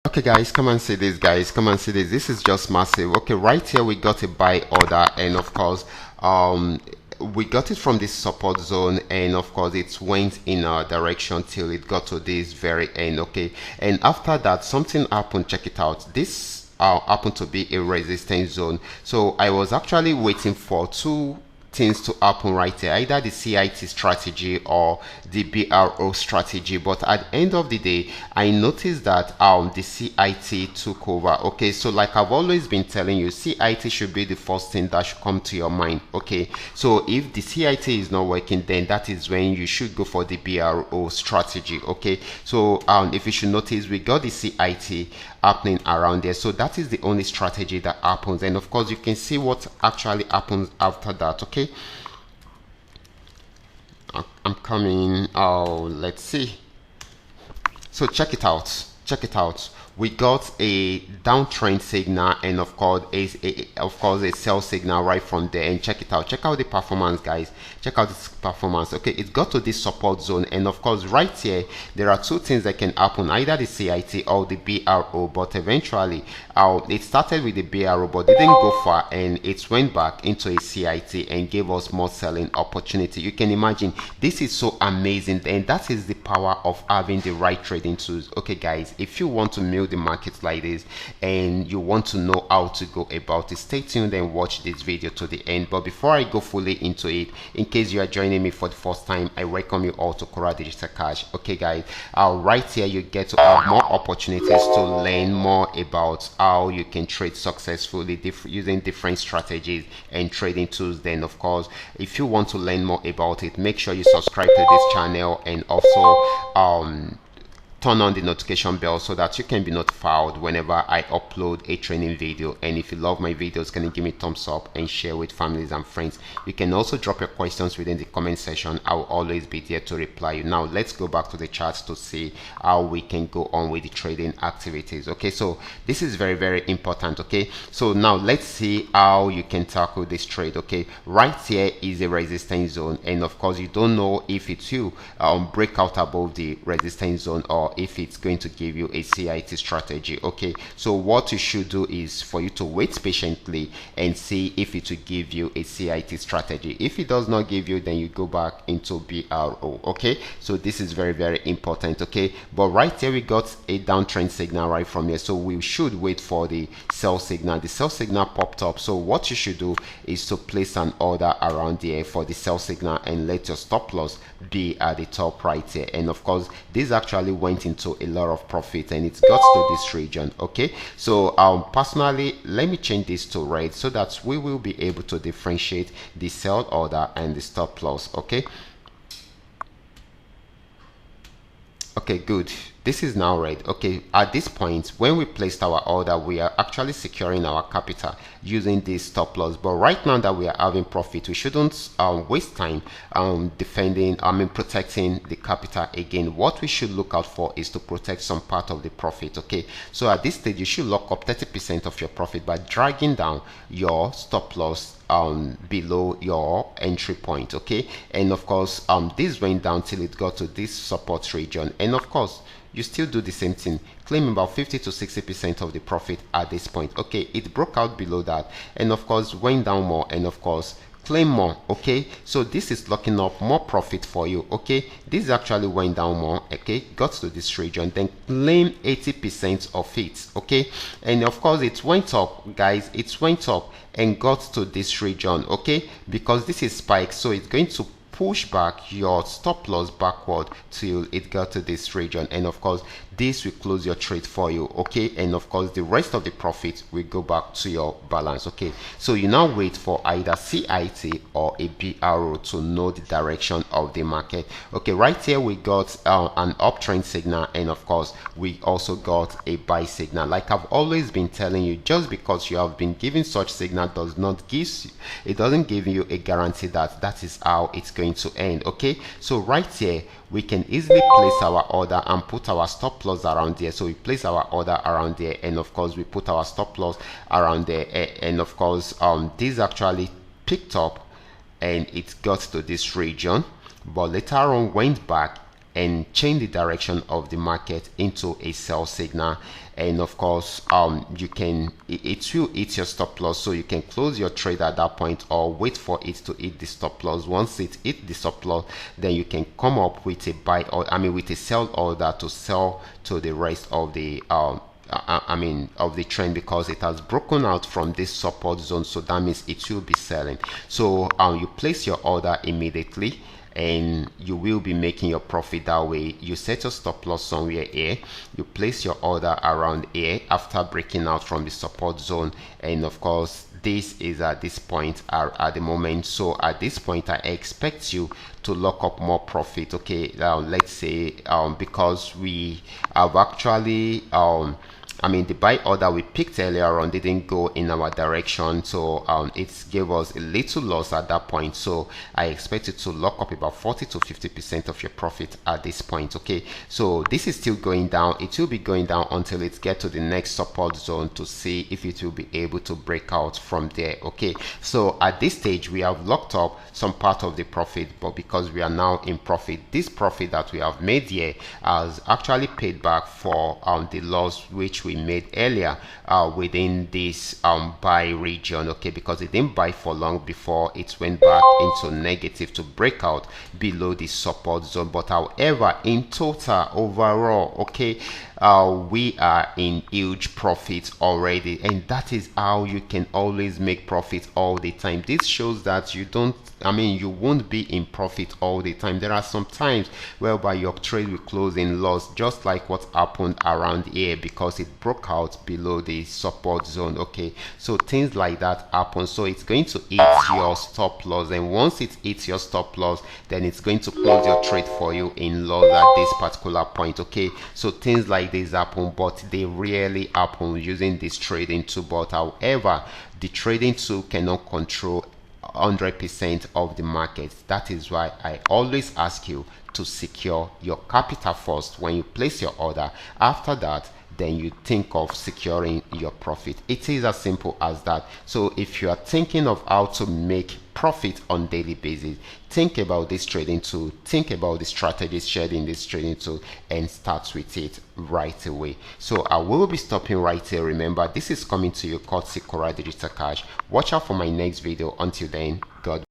Okay guys, come and see this, guys, come and see this. This is just massive. Okay, right here we got a buy order, and of course we got it from this support zone, and of course it went in our direction till it got to this very end. Okay, and after that something happened. Check it out. This happened to be a resistance zone, so I was actually waiting for two things to happen right here, either the CIT strategy or the BRO strategy. But at the end of the day, I noticed that the CIT took over. Okay, so like I've always been telling you, CIT should be the first thing that should come to your mind. Okay, so if the CIT is not working, then that is when you should go for the BRO strategy. Okay, so if you should notice, we got the CIT happening around there, so that is the only strategy that happens, and of course you can see what actually happens after that. Okay, I'm coming. Oh, let's see. So check it out, check it out. We got a downtrend signal, and of course a sell signal right from there. And check it out, check out the performance, guys, check out this performance. Okay, it got to this support zone, and of course right here there are two things that can happen, either the CIT or the BRO. But eventually it started with the BRO but didn't go far, and it went back into a CIT and gave us more selling opportunity. You can imagine, this is so amazing, and that is the power of having the right trading tools. Okay guys, if you want to milk the market like this and you want to know how to go about it, stay tuned and watch this video to the end. But before I go fully into it, in case you are joining me for the first time, I welcome you all to Qora Digital Cash. Okay guys, right here you get to have more opportunities to learn more about how you can trade successfully using different strategies and trading tools. Then of course, if you want to learn more about it, make sure you subscribe to this channel, and also turn on the notification bell so that you can be notified whenever I upload a training video. And if you love my videos, can you give me a thumbs up and share with families and friends? You can also drop your questions within the comment section. I will always be there to reply you. Now let's go back to the charts to see how we can go on with the trading activities. Okay, so this is very, very important. Okay, so now let's see how you can tackle this trade. Okay, right here is a resistance zone, and of course you don't know if it's you break out above the resistance zone or if it's going to give you a CIT strategy. Okay, so what you should do is for you to wait patiently and see if it will give you a CIT strategy. If it does not give you, then you go back into BRO. Okay, so this is very, very important. Okay, but right here we got a downtrend signal right from here, so we should wait for the sell signal. The sell signal popped up, so what you should do is to place an order around here for the sell signal and let your stop loss be at the top right here. And of course this actually went into a lot of profit, and it got to this region. Okay, so personally, let me change this to red so that we will be able to differentiate the sell order and the stop loss. Okay, okay, good. This is now red. Okay, at this point when we placed our order, we are actually securing our capital using this stop loss. But right now that we are having profit, we shouldn't waste time protecting the capital again. What we should look out for is to protect some part of the profit. Okay, so at this stage you should lock up 30% of your profit by dragging down your stop loss below your entry point. Okay, and of course this went down till it got to this support region, and of course you still do the same thing, claim about 50 to 60% of the profit at this point. Okay, it broke out below that, and of course went down more, and of course claim more. Okay, so this is locking up more profit for you. Okay, this actually went down more. Okay, got to this region, then claim 80% of it. Okay, and of course it went up, guys, it went up and got to this region. Okay, because this is spike, so it's going to push back your stop loss backward till it got to this region, and of course this will close your trade for you. Okay, and of course the rest of the profit will go back to your balance. Okay, so you now wait for either CIT or a BRO to know the direction of the market. Okay, right here we got an uptrend signal, and of course we also got a buy signal. Like I've always been telling you, just because you have been given such signal doesn't give you a guarantee that that is how it's going to end. Okay, so right here we can easily place our order and put our stop loss around there. So we place our order around there, and of course we put our stop loss around there, and of course this actually picked up and it got to this region, but later on went back and change the direction of the market into a sell signal. And of course, you can, it will hit your stop loss, so you can close your trade at that point or wait for it to hit the stop loss. Once it hit the stop loss, then you can come up with a buy, or with a sell order to sell to the rest of the of the trend, because it has broken out from this support zone. So that means it will be selling. So you place your order immediately, and you will be making your profit that way. You set your stop loss somewhere here, you place your order around here after breaking out from the support zone, and of course this is at this point at the moment. So at this point I expect you to lock up more profit. Okay, let's say because we have actually the buy order we picked earlier on didn't go in our direction, so it gave us a little loss at that point. So I expect you to lock up about 40 to 50% of your profit at this point. Okay, so this is still going down. It will be going down until it gets to the next support zone to see if it will be able to break out from there. Okay, so at this stage we have locked up some part of the profit, but because we are now in profit, this profit that we have made here has actually paid back for the loss which we made earlier within this buy region. Okay, because it didn't buy for long before it went back into negative to break out below the support zone. But however, in total, overall, okay, we are in huge profits already, and that is how you can always make profit all the time. This shows that you don't, you won't be in profit all the time. There are some times whereby your trade will close in loss, just like what happened around here, because it broke out below the support zone. Okay, so things like that happen. So it's going to hit your stop loss, and once it hits your stop loss, then it's going to close your trade for you in loss at this particular point. Okay, so things like this happen, but they rarely happen using this trading tool. But however, the trading tool cannot control 100% of the market. That is why I always ask you to secure your capital first when you place your order. After that, then you think of securing your profit. It is as simple as that. So if you are thinking of how to make profit on daily basis, think about this trading tool, think about the strategies shared in this trading tool, and start with it right away. So I will be stopping right here. Remember, this is coming to you courtesy Qora Digital Cash. Watch out for my next video. Until then, God